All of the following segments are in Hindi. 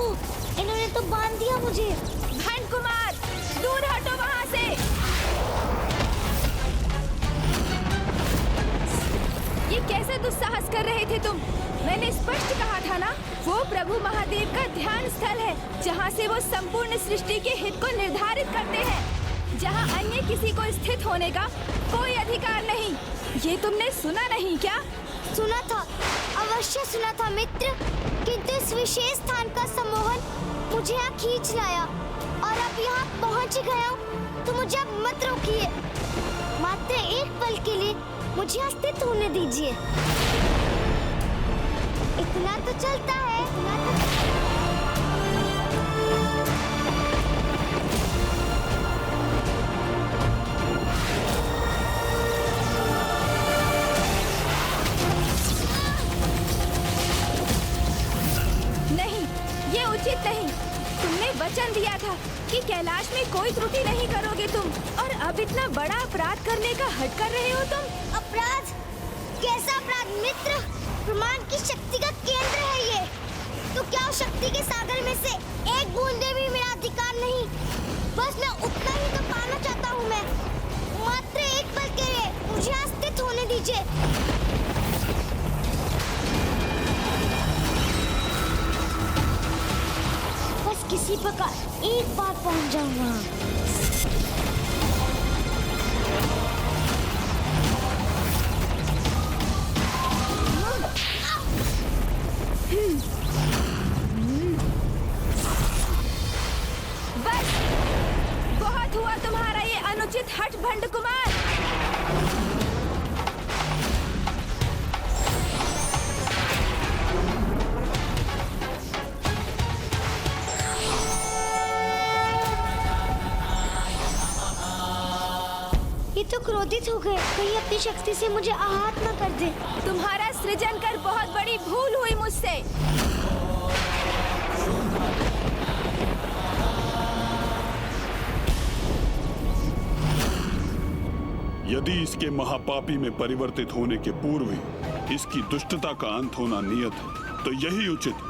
इन्होंने तो बांध दिया मुझे। भंड कुमार, दूर हटो वहाँ से। ये कैसे दुस्साहस कर रहे थे तुम? मैंने स्पष्ट कहा था ना, वो प्रभु महादेव का ध्यान स्थल है, जहाँ से वो संपूर्ण सृष्टि के हित को निर्धारित करते हैं, जहाँ अन्य किसी को स्थित होने का कोई अधिकार नहीं। ये तुमने सुना नहीं क्या? सुना था, अवश्य सुना था मित्र, किंतु इस विशेष स्थान का सम्मोहन मुझे यहाँ खींच लाया और अब यहाँ पहुँच गया हूँ, तो मुझे अब मत रोकिए। मात्र एक पल के लिए मुझे यहाँ स्थित होने दीजिए। इतना तो चलता है, नहीं, ये उचित नहीं। तुमने वचन दिया था कि कैलाश में कोई त्रुटि नहीं करोगे तुम, और अब इतना बड़ा अपराध करने का हट कर रहे हो तुम। अपराध? कैसा अपराध मित्र? प्रमाण की शक्ति का केंद्र है ये। तो क्या शक्ति के सागर में से एक बूंदे भी मेरा अधिकार नहीं? बस मैं उतना ही तो पाना चाहता हूँ मैं। मात्र एक पल के लिए मुझे स्थित होने दीजिए। बस किसी प्रकार एक बार पहुँच जाऊंगा। बस बहुत हुआ तुम्हारा ये अनुचित हठ भंड कुमार। ये तो क्रोधित हो गए, कहीं अपनी शक्ति से मुझे आहत न कर दे। तुम्हारा सृजन कर बहुत बड़ी भूल हुई मुझसे। यदि इसके महापापी में परिवर्तित होने के पूर्व ही इसकी दुष्टता का अंत होना नियत है, तो यही उचित है।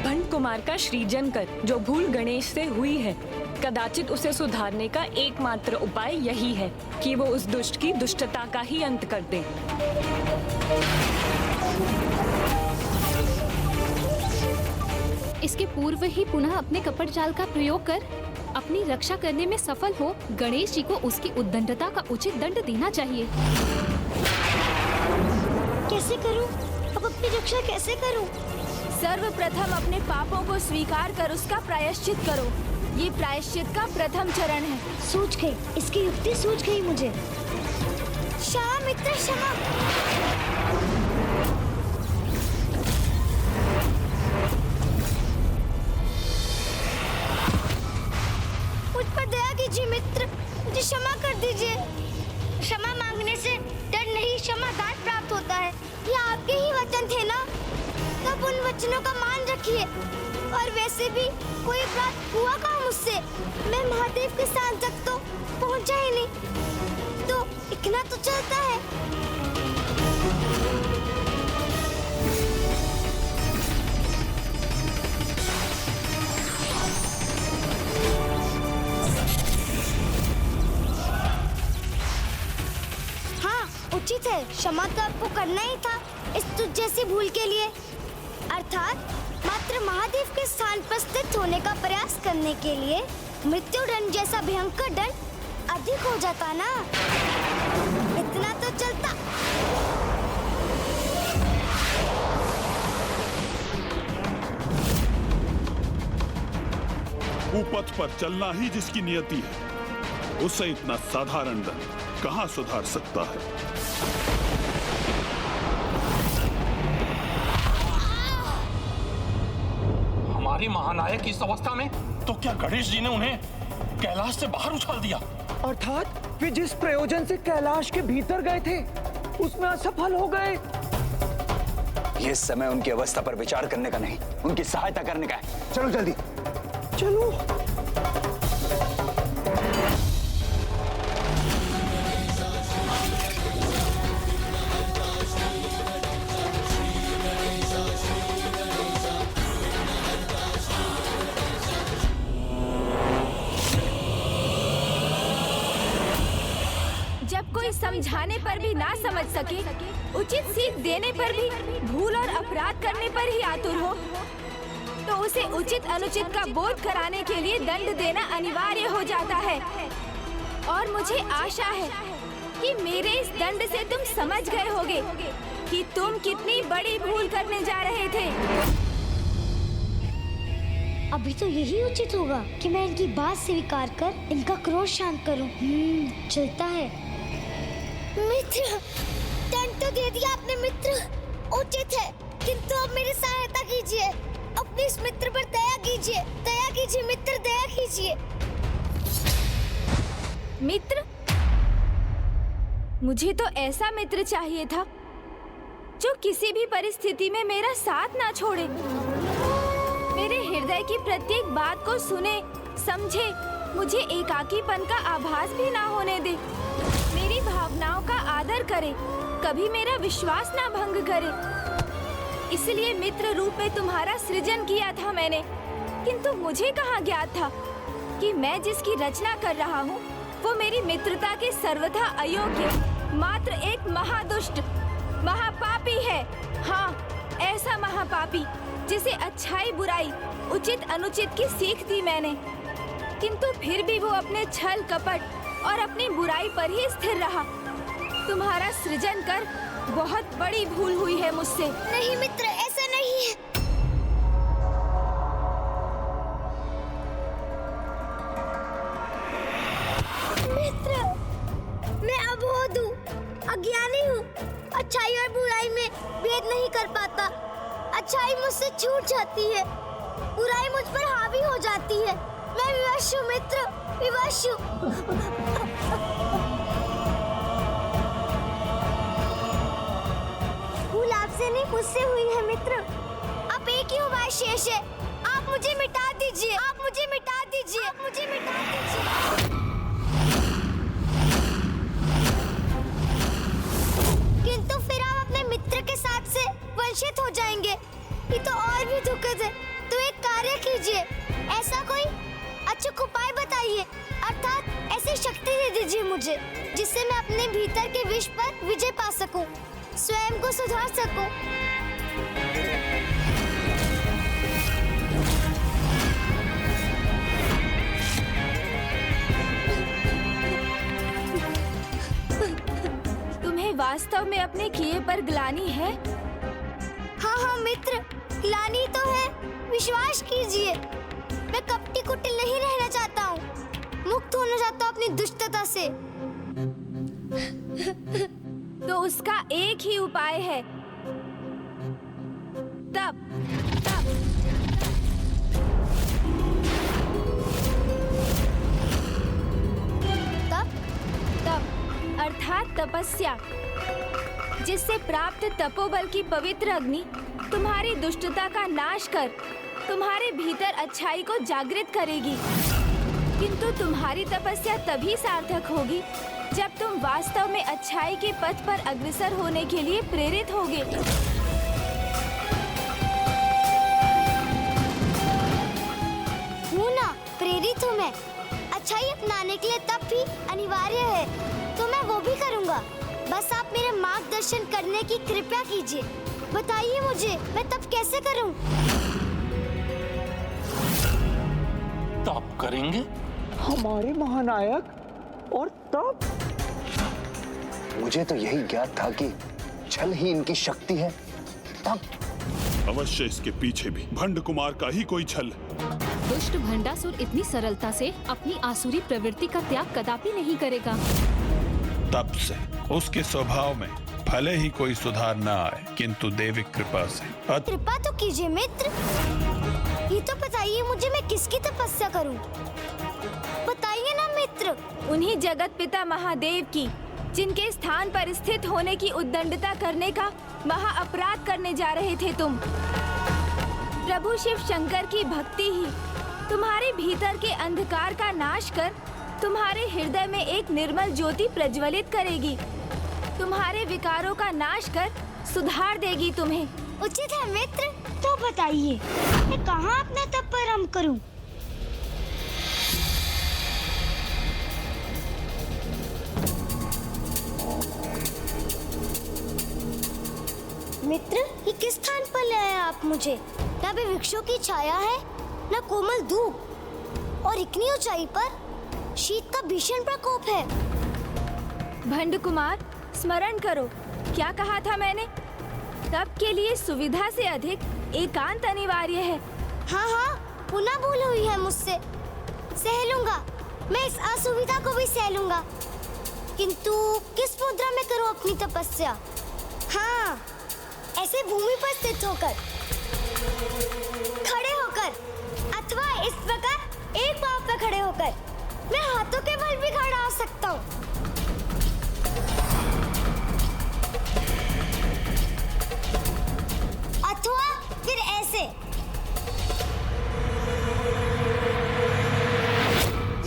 भंड कुमार का सृजन कर जो भूल गणेश से हुई है, कदाचित उसे सुधारने का एकमात्र उपाय यही है कि वो उस दुष्ट की दुष्टता का ही अंत कर दे। इसके पूर्व ही पुनः अपने कपट जाल का प्रयोग कर अपनी रक्षा करने में सफल हो गणेश जी को उसकी उद्दंडता का उचित दंड देना चाहिए। कैसे करूं? अब अपनी रक्षा कैसे करूं? सर्वप्रथम अपने पापों को स्वीकार कर उसका प्रायश्चित करो। ये प्रायश्चित का प्रथम चरण है। सूझ गई, इसकी युक्ति सूझ गई मुझे। क्षमा मित्र, क्षमा। मुझ पर दया कीजिए मित्र, मुझे क्षमा कर दीजिए। क्षमा मांगने से डर नहीं, क्षमादान प्राप्त होता है। ये आपके ही वचन थे ना, तब उन वचनों का मान रखिए। और वैसे भी कोई अपराध हुआ कहाँ मुझसे? मैं महादेव के स्थान तक तो पहुंचा ही नहीं, तो इतना तो चलता है। हाँ, उचित है, क्षमा तो आपको करना ही था इस तुझ जैसी भूल के लिए। अर्थात मात्र महादेव के स्थान पर स्थित होने का प्रयास करने के लिए मृत्यु दंड जैसा भयंकर दंड अधिक हो जाता ना, इतना तो चलता। कुपथ पर चलना ही जिसकी नियति है, उसे इतना साधारण दंड कहाँ सुधार सकता है। हमारे महानायक इस अवस्था में, तो क्या गणेश जी ने उन्हें कैलाश से बाहर उछाल दिया? अर्थात वे जिस प्रयोजन से कैलाश के भीतर गए थे, उसमें असफल हो गए। ये समय उनकी अवस्था पर विचार करने का नहीं, उनकी सहायता करने का है। चलो जल्दी चलो। समझाने पर भी ना समझ सके, उचित सीख देने पर भी भूल और अपराध करने पर ही आतुर हो, तो उसे उचित अनुचित का बोध कराने के लिए दंड देना अनिवार्य हो जाता है। और मुझे आशा है कि मेरे इस दंड से तुम समझ गए होगे कि तुम कितनी बड़ी भूल करने जा रहे थे। अभी तो यही उचित होगा कि मैं इनकी बात स्वीकार कर इनका क्रोध शांत करूं। चलता है। मित्र, दंड तो दे दिया आपने मित्र, उचित है, किंतु अब मेरी सहायता कीजिए, अपने इस मित्र पर दया कीजिए मित्र, दया कीजिए। मित्र? मुझे तो ऐसा मित्र चाहिए था जो किसी भी परिस्थिति में मेरा साथ ना छोड़े, मेरे हृदय की प्रत्येक बात को सुने, समझे, मुझे एकाकीपन का आभास भी ना होने दे, मेरी भावनाओं का आदर करे, कभी मेरा विश्वास ना भंग करे। इसलिए मित्र रूप में तुम्हारा सृजन किया था मैंने, किंतु मुझे कहाँ ज्ञात था कि मैं जिसकी रचना कर रहा हूँ वो मेरी मित्रता के सर्वथा अयोग्य, मात्र एक महादुष्ट, महापापी है। हाँ, ऐसा महापापी जिसे अच्छाई बुराई, उचित अनुचित की सीख दी मैंने, किंतु फिर भी वो अपने छल कपट और अपनी बुराई पर ही स्थिर रहा। तुम्हारा सृजन कर बहुत बड़ी भूल हुई है मुझसे। नहीं मित्र, ऐसा नहीं है। मित्र, मैं अबोध हूँ, अज्ञानी हूँ, अच्छाई और बुराई में भेद नहीं कर पाता। अच्छाई मुझसे छूट जाती है, बुराई मुझ पर हावी हो जाती है। मैं विवश हूँ मित्र, विवश हूँ। भूल आपसे नहीं, मुझसे हुई है मित्र। अब एक ही उपाय शेष है, आप मुझे मिटा दीजिए, आप मुझे मिटा दीजिए, आप मुझे मिटा दीजिए। किंतु फिर आप अपने मित्र के साथ से वंचित हो जाएंगे, ये तो और भी दुखद है। तो एक कार्य कीजिए, ऐसा कोई अचूक उपाय बताइए, अर्थात ऐसी शक्ति दे दीजिए मुझे जिससे मैं अपने भीतर के विष पर विजय पा सकूं, स्वयं को सुधार सकूं। तुम्हें वास्तव में अपने किए पर ग्लानि है? हाँ मित्र, ग्लानि तो है, विश्वास कीजिए। मैं कपटी कुटिल नहीं रहना चाहता हूँ, मुक्त होना चाहता हूँ अपनी दुष्टता से। तो उसका एक ही उपाय है, तप। अर्थात तपस्या, जिससे प्राप्त तपोबल की पवित्र अग्नि तुम्हारी दुष्टता का नाश कर तुम्हारे भीतर अच्छाई को जागृत करेगी। किंतु तुम्हारी तपस्या तभी सार्थक होगी जब तुम वास्तव में अच्छाई के पथ पर अग्रसर होने के लिए प्रेरित होगे। हूँ ना, प्रेरित हूँ मैं। अच्छाई अपनाने के लिए तप भी अनिवार्य है, तो मैं वो भी करूँगा। बस आप मेरे मार्गदर्शन करने की कृपा कीजिए। बताइए मुझे, मैं तप कैसे करूँ? तप करेंगे? हमारे महानायक, और तब मुझे तो यही ज्ञात था कि छल ही इनकी शक्ति है। तब अवश्य इसके पीछे भी भंड कुमार का ही कोई छल। दुष्ट भंडासुर इतनी सरलता से अपनी आसुरी प्रवृत्ति का त्याग कदापि नहीं करेगा। तब से उसके स्वभाव में भले ही कोई सुधार न आए, किंतु देवी कृपा से कृपा तो कीजिए मित्र। ये तो बताइए मुझे, मैं किसकी तपस्या करूं? बताइए ना मित्र। उन्हीं जगत पिता महादेव की, जिनके स्थान पर स्थित होने की उद्दंडता करने का महा अपराध करने जा रहे थे तुम। प्रभु शिव शंकर की भक्ति ही तुम्हारे भीतर के अंधकार का नाश कर तुम्हारे हृदय में एक निर्मल ज्योति प्रज्वलित करेगी, तुम्हारे विकारों का नाश कर सुधार देगी तुम्हें। उचित है मित्र, तो बताइए मैं कहाँ अपना तप प्रारंभ करूं? मित्र, ये किस स्थान पर ले आए आप मुझे? न भी वृक्षों की छाया है, न कोमल धूप, और इतनी ऊंचाई पर शीत का भीषण प्रकोप है। भंड कुमार, स्मरण करो, क्या कहा था मैंने? तप के लिए सुविधा से अधिक एकांत अनिवार्य है। हाँ हाँ, पुनः भूल हुई है मुझसे। सह लूंगा, मैं इस असुविधा को भी सह लूंगा, किंतु किस मुद्रा में करूं अपनी तपस्या? हाँ, ऐसे भूमि पर स्थित होकर, खड़े होकर, अथवा इस प्रकार एक पांव पर खड़े होकर मैं हाथों के बल भी खड़ा हो सकता हूँ। अथवा फिर ऐसे।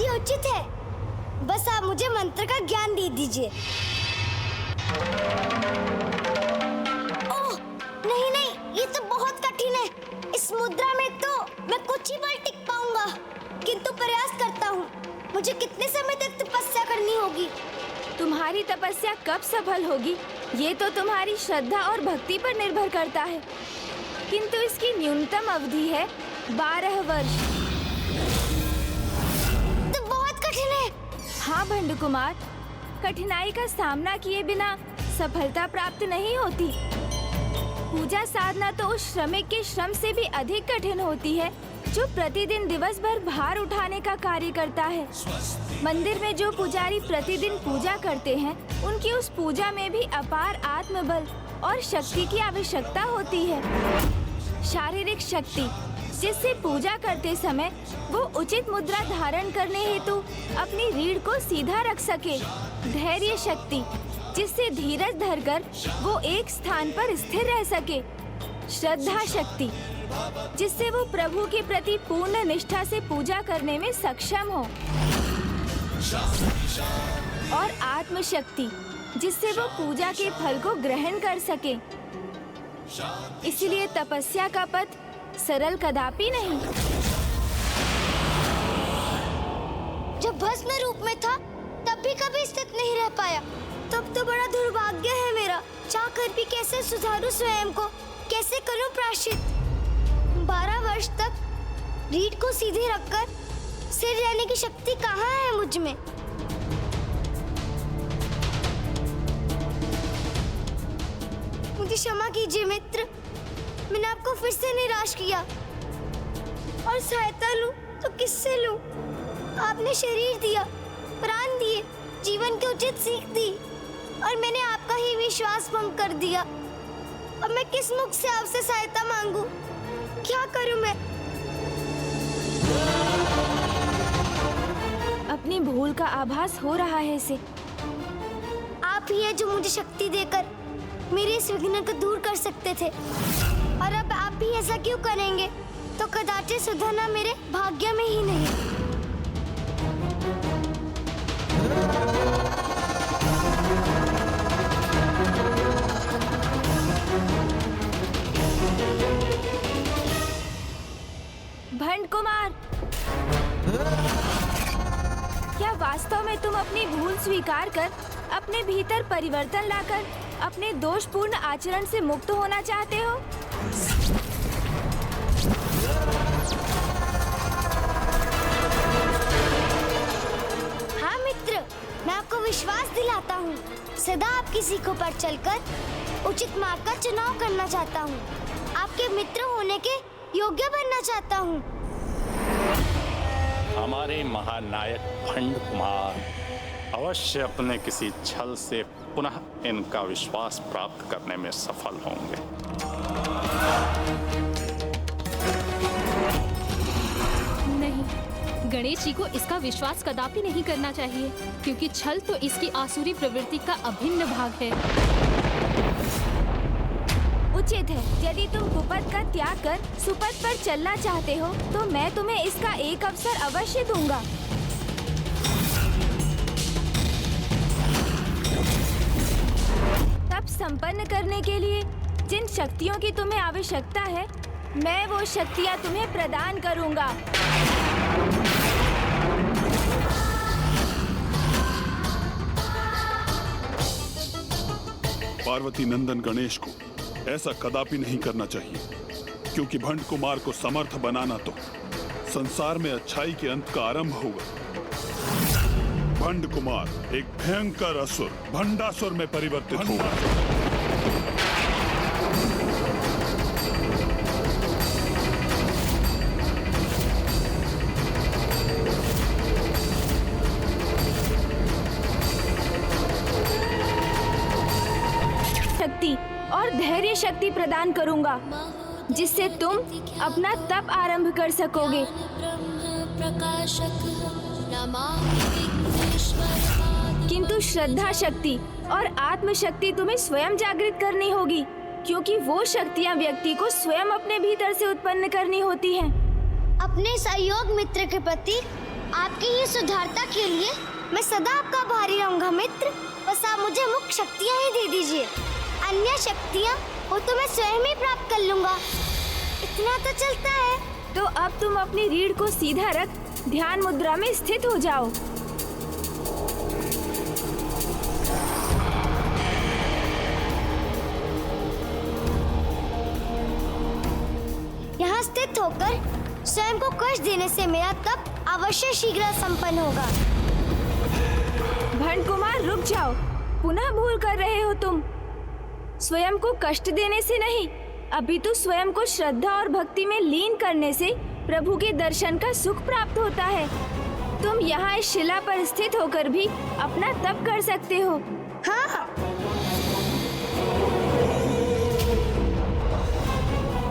ये उचित है, बस आप मुझे मंत्र का ज्ञान दे दीजिए। ओह, नहीं नहीं, ये तो बहुत कठिन है। इस मुद्रा में तो मैं कुछ ही पल टिक पाऊंगा, किंतु प्रयास करता हूँ। मुझे कितने समय तक तपस्या करनी होगी? तुम्हारी तपस्या कब सफल होगी, ये तो तुम्हारी श्रद्धा और भक्ति पर निर्भर करता है, किंतु इसकी न्यूनतम अवधि है 12 वर्ष। तो बहुत कठिन है। हाँ भंड कुमार, कठिनाई का सामना किए बिना सफलता प्राप्त नहीं होती। पूजा साधना तो उस श्रमिक के श्रम से भी अधिक कठिन होती है जो प्रतिदिन दिवस भर भार उठाने का कार्य करता है। मंदिर में जो पुजारी प्रतिदिन पूजा करते हैं, उनकी उस पूजा में भी अपार आत्मबल और शक्ति की आवश्यकता होती है। शारीरिक शक्ति, जिससे पूजा करते समय वो उचित मुद्रा धारण करने हेतु अपनी रीढ़ को सीधा रख सके। धैर्य शक्ति, जिससे धीरज धरकर वो एक स्थान पर स्थिर रह सके। श्रद्धा शक्ति, जिससे वो प्रभु के प्रति पूर्ण निष्ठा से पूजा करने में सक्षम हो। और आत्मशक्ति, जिससे वो पूजा के फल को ग्रहण कर सके। इसलिए तपस्या का पथ सरल कदापि नहीं। जब भस्म रूप में था, तब भी कभी स्थित नहीं रह पाया। तब तो बड़ा दुर्भाग्य है मेरा। चाहकर भी कैसे सुधारूं स्वयं को, कैसे करूं प्रायश्चित? 12 वर्ष तक रीढ़ को सीधे रखकर सिर रहने की शक्ति कहाँ है मुझ में? मुझे क्षमा कीजिए मित्र, मैंने आपको फिर से निराश किया। और सहायता लूं तो किससे लूं? आपने शरीर दिया, प्राण दिए, जीवन की उचित सीख दी, और मैंने आपका ही विश्वास भंग कर दिया। अब मैं किस मुख से आपसे सहायता मांगू? क्या करूं मैं? अपनी भूल का आभास हो रहा है इसे। आप ही है जो मुझे शक्ति देकर मेरे इस विघ्न को दूर कर सकते थे, और अब आप भी ऐसा क्यों करेंगे? तो कदाचित सुधरना मेरे भाग्य में ही नहीं। भंड कुमार, क्या वास्तव में तुम अपनी भूल स्वीकार कर अपने भीतर परिवर्तन लाकर अपने दोषपूर्ण आचरण से मुक्त होना चाहते हो? हाँ मित्र, मैं आपको विश्वास दिलाता हूँ। सदा आपकी सीखों पर चलकर उचित मार्ग का चुनाव करना चाहता हूँ। आपके मित्र होने के योग्य बनना चाहता हूँ। हमारे महानायक भंड कुमार अवश्य अपने किसी छल से पुनः इनका विश्वास प्राप्त करने में सफल होंगे। नहीं, गणेश जी को इसका विश्वास कदापि नहीं करना चाहिए, क्योंकि छल तो इसकी आसुरी प्रवृत्ति का अभिन्न भाग है। उचित है, यदि तुम कुपथ का त्याग कर सुपथ पर चलना चाहते हो, तो मैं तुम्हें इसका एक अवसर अवश्य दूंगा। तप संपन्न करने के लिए जिन शक्तियों की तुम्हें आवश्यकता है, मैं वो शक्तियाँ तुम्हें प्रदान करूंगा। पार्वती नंदन गणेश को ऐसा कदापि नहीं करना चाहिए, क्योंकि भंड कुमार को समर्थ बनाना तो संसार में अच्छाई के अंत का आरंभ होगा। भंड कुमार एक भयंकर असुर भंडासुर में परिवर्तित होगा। शक्ति और धैर्य शक्ति प्रदान करूंगा, जिससे तुम अपना तप आरंभ कर सकोगे। किंतु श्रद्धा शक्ति और आत्म शक्ति तुम्हें स्वयं जागृत करनी होगी, क्योंकि वो शक्तियाँ व्यक्ति को स्वयं अपने भीतर से उत्पन्न करनी होती हैं। अपने सहयोग मित्र के प्रति आपकी ही सुधारता के लिए मैं सदा आपका आभारी रहूंगा मित्र। बस आप मुझे मुख्य शक्तियाँ ही दे दीजिए, अन्य शक्तियाँ वो तो मैं स्वयं ही प्राप्त कर लूंगा। इतना तो चलता है। तो अब तुम अपनी रीढ़ को सीधा रख ध्यान मुद्रा में स्थित हो जाओ। यहाँ स्थित होकर स्वयं को कष्ट देने से मेरा तप अवश्य शीघ्र संपन्न होगा। भंड कुमार रुक जाओ, पुनः भूल कर रहे हो तुम। स्वयं को कष्ट देने से नहीं, अपितु स्वयं को श्रद्धा और भक्ति में लीन करने से प्रभु के दर्शन का सुख प्राप्त होता है। तुम यहाँ इस शिला पर स्थित होकर भी अपना तप कर सकते हो। हाँ।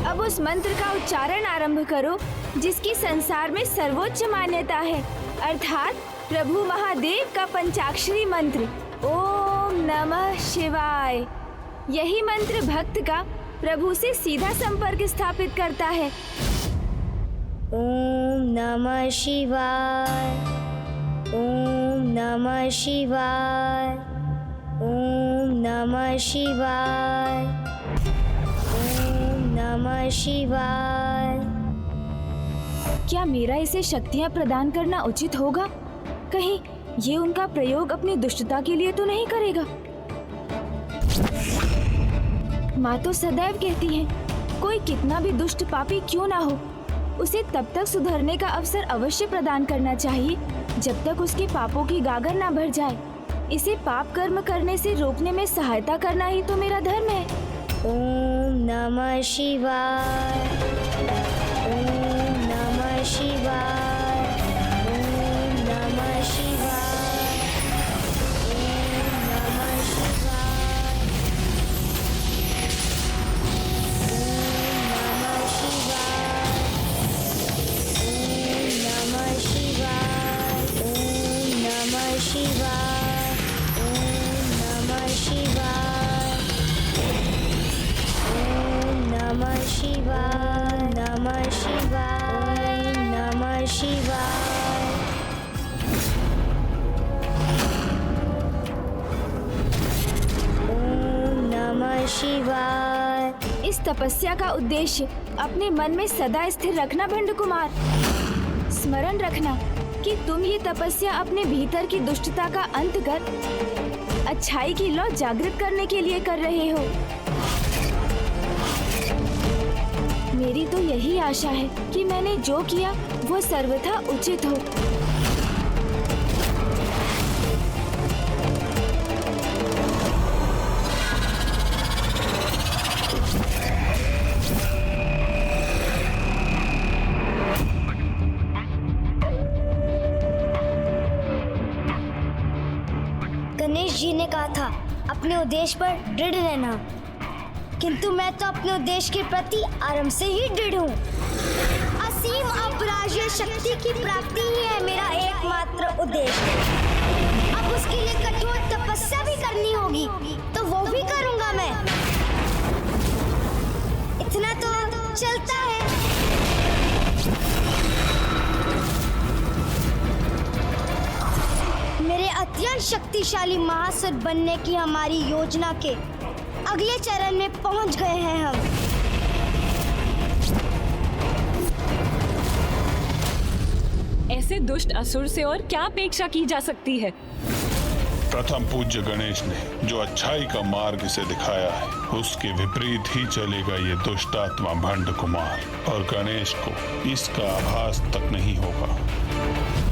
अब उस मंत्र का उच्चारण आरंभ करो जिसकी संसार में सर्वोच्च मान्यता है, अर्थात प्रभु महादेव का पंचाक्षरी मंत्र ओम नमः शिवाय। यही मंत्र भक्त का प्रभु से सीधा संपर्क स्थापित करता है। ओम नमः शिवाय, ओम नमः शिवाय, ओम नमः शिवाय, ओम नमः शिवाय। क्या मेरा इसे शक्तियाँ प्रदान करना उचित होगा? कहीं ये उनका प्रयोग अपनी दुष्टता के लिए तो नहीं करेगा? माँ तो सदैव कहती है, कोई कितना भी दुष्ट पापी क्यों ना हो, उसे तब तक सुधरने का अवसर अवश्य प्रदान करना चाहिए जब तक उसके पापों की गागर ना भर जाए। इसे पाप कर्म करने से रोकने में सहायता करना ही तो मेरा धर्म है। ओम नमः शिवाय, ओम नमः शिवाय, ओम नमः शिवाय, ओम नमः शिवाय, ओम नमः शिवाय, ओम नमः शिवाय, ओम नमः शिवाय, ओम नमः शिवाय, नमः शिवाय, नमः शिवाय। ओम नमः शिवाय। इस तपस्या का उद्देश्य अपने मन में सदा स्थिर रखना भंड कुमार। स्मरण रखना कि तुम ये तपस्या अपने भीतर की दुष्टता का अंत कर अच्छाई की लौ जागृत करने के लिए कर रहे हो। मेरी तो यही आशा है कि मैंने जो किया वो सर्वथा उचित हो। गणेश जी ने कहा था अपने उद्देश्य पर दृढ़ रहना, किंतु मैं तो अपने उद्देश्य के प्रति आरंभ से ही दृढ़ हूँ। असीम अपराज्य शक्ति की प्राप्ति ही है मेरा एकमात्र उद्देश्य। अब उसके लिए कठोर तपस्या भी करनी होगी, तो वो भी करूँगा मैं। इतना तो चलता है। मेरे अत्यंत शक्तिशाली महासुर बनने की हमारी योजना के अगले चरण में पहुंच गए हैं हम। ऐसे दुष्ट असुर से और क्या अपेक्षा की जा सकती है? प्रथम पूज्य गणेश ने जो अच्छाई का मार्ग इसे दिखाया है, उसके विपरीत ही चलेगा ये दुष्ट आत्मा भंड कुमार, और गणेश को इसका आभास तक नहीं होगा।